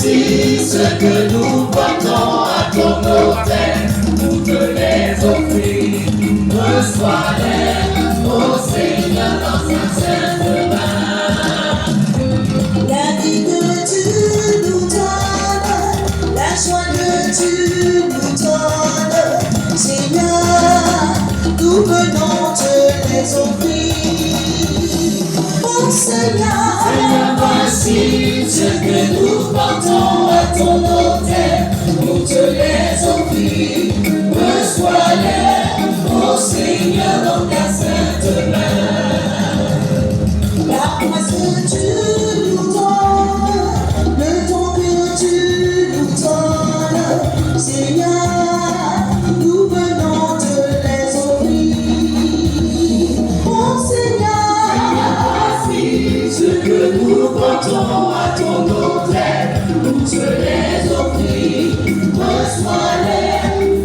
voici ce que nous portons à ton autel, nous te les offrir. Reçois-les, ô Seigneur, dans ta sainte main. La vie que tu nous donnes, la joie que tu nous donnes, Seigneur, nous venons te les offrir. Oh Seigneur, voici ce que nous portons à ton autel, nous te les offrir. Reçois-les, ô Seigneur, dans ta sainte main. la grâce que tu nous donnes, le don que tu nous donnes, Seigneur, nous venons te les offrir. Oh Seigneur, voici ce que nous portons à ton autel, nous te les offrir. Reçois-les,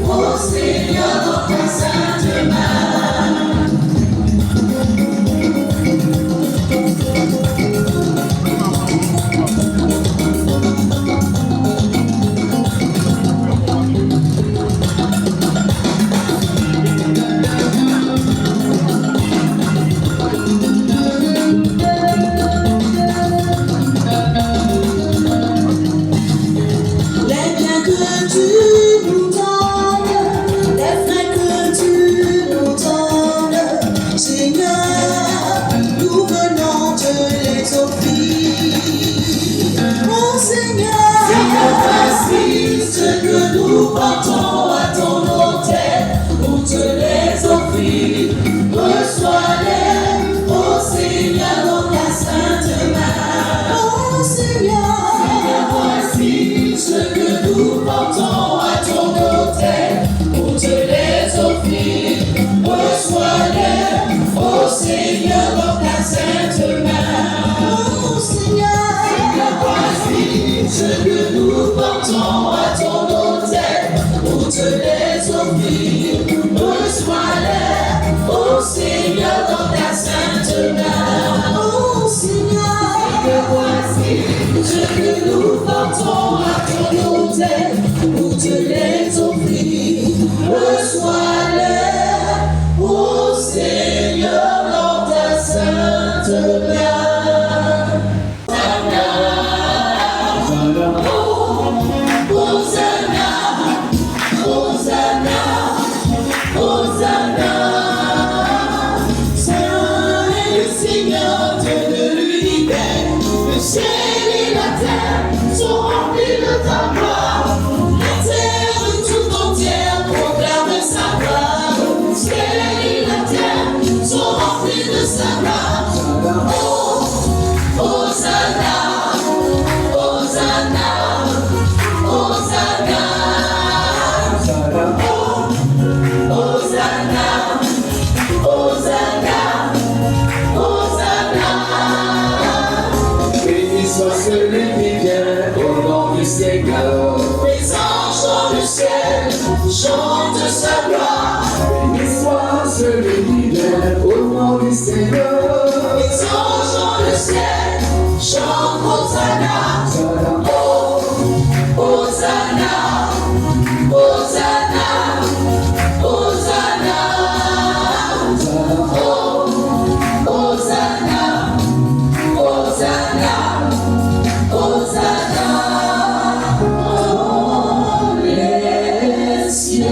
ô Seigneur, dans ta sainte main. les biens que tu nous donnes, les frères que tu nous donnes, Seigneur, nous venons te les offrir. Oh Seigneur, Voici ce que nous portons à ton autel, nous te les offrir. Reçois-les, ô Seigneur, dans ta sainte main. oh Seigneur, Voici ce que nous portons à ton autel, nous te les offrir. Reçois-les, ô Seigneur, dans ta sainte main. oh Seigneur, Voici ce que nous portons à ton autel, nous te les offrir. Reçois-les, ô Seigneur, dans ta sainte main. oh Seigneur, Voici ce que nous portons à ton autel, nous te les offrir. Reçois-les, ô Seigneur, dans ta sainte main. Hosanna, Hosanna, Hosanna. Saint est le Seigneur, Dieu de l'univers. Le ciel et la terre sont remplis de ta gloire. La terre tout entière proclame sa gloire. Le ciel et la terre sont remplis de sa gloire. Oh, Hosanna, Hosanna, Hosanna. Hosanna, Hosanna, Hosanna. Béni soit celui qui vient au nom du Seigneur. Les anges dans le ciel chantent sa gloire. Béni soit celui qui vient au nom du Seigneur. Les anges dans le ciel chantent Hosanna. Oh, Hosanna, Hosanna, Hosanna. Oh, Hosanna, Hosanna, Hosanna. Oh, les cieux.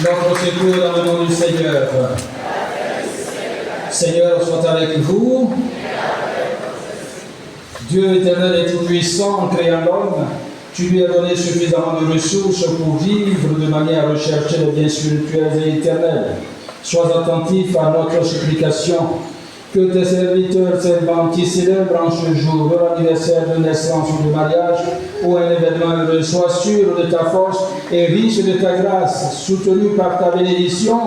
Notre secours dans le nom du Seigneur. Seigneur soit avec vous. Dieu éternel et tout-puissant, créant l'homme, tu lui as donné suffisamment de ressources pour vivre de manière à rechercher les biens spirituels et éternels. Sois attentif à notre supplication. Que tes serviteurs servants qui célèbrent en ce jour leur anniversaire de naissance ou de mariage ou un événement heureux soient sûrs de ta force et riches de ta grâce, soutenus par ta bénédiction,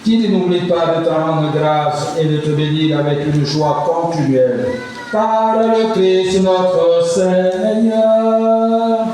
qui ne n'oublie pas de te rendre grâce et de te bénir avec une joie continuelle. Par le Christ notre Seigneur.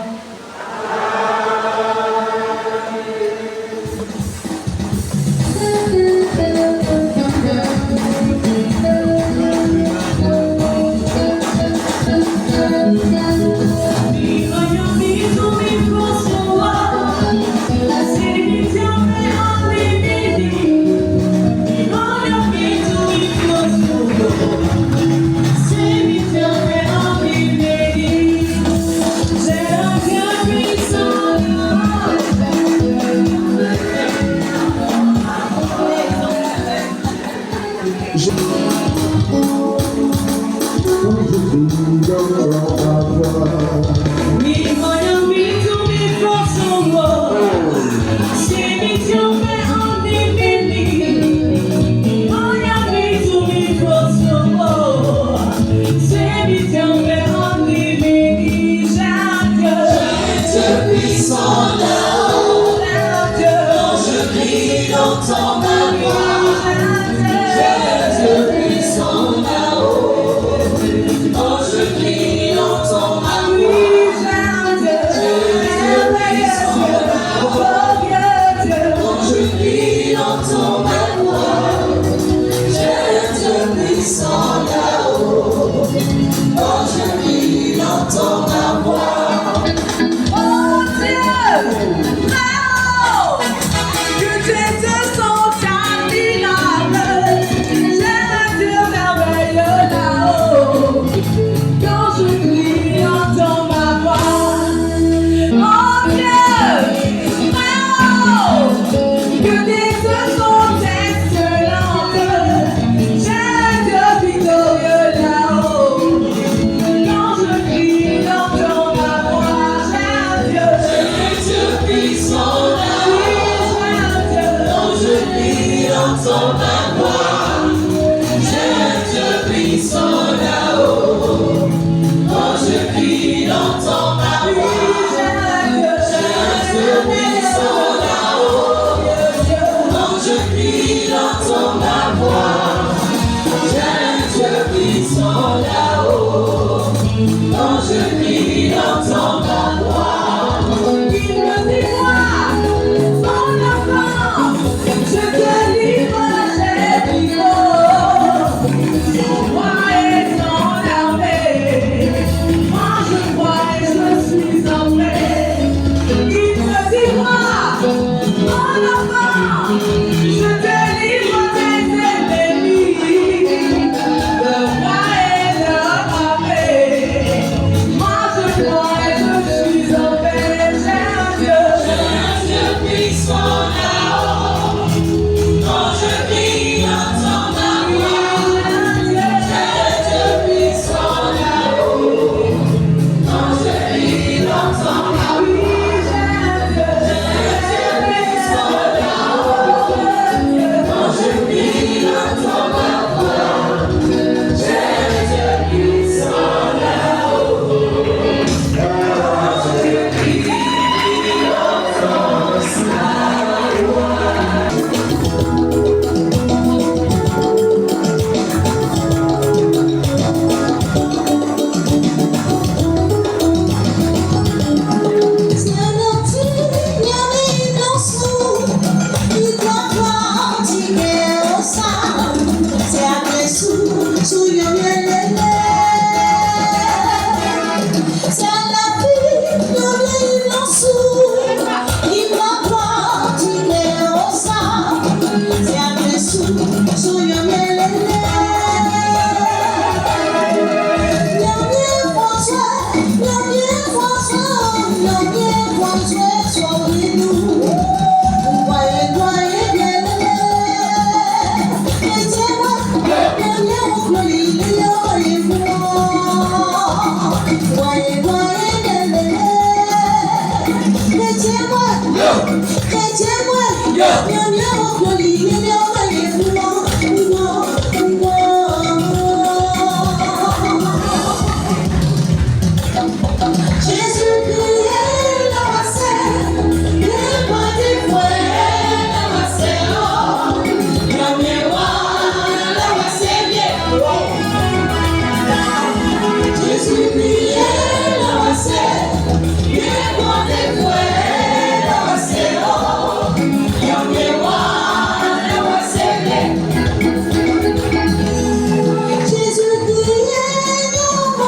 Jésus priait dans la scène, il est bon des frères dans la scène, il y a un miroir dans la scène. Jésus priait dans la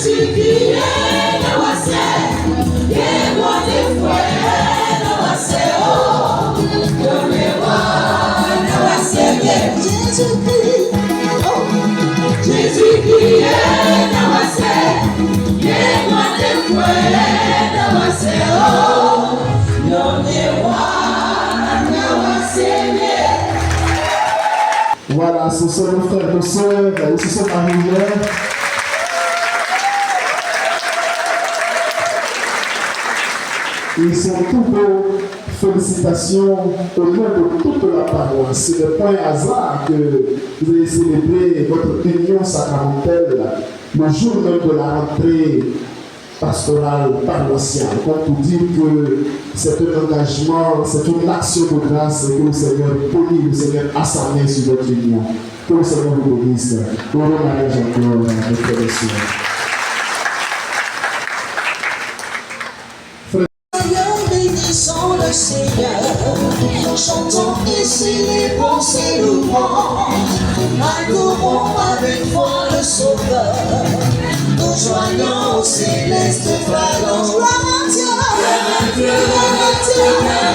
Jésus priait dans la scène, il est bon des frères dans la scène, il y a un miroir dans la scène. Jésus priait dans la scène, il est bon des frères dans la scène, il y a un miroir dans la scène. Voilà, ce sont nos frères et nos sœurs, ce sont Marie-Hélène. Ils sont tous beaux. Félicitations au nom de toute la paroisse. Ce n'est pas un hasard que vous avez célébré votre union sacramentelle le jour même de la rentrée pastorale paroissiale. Comme pour dire que c'est un engagement, c'est une action de grâce que le Seigneur bénit, le Seigneur a sa main sur votre union. Que le Seigneur vous bénisse. Heureux mariage encore, mes frères et sœurs. bénissons le Seigneur, chantons et célébrons ses louanges, adorons avec foi le Sauveur, nous joignons au céleste flagrant. Gloire à Dieu, gloire à Dieu, gloire à Dieu.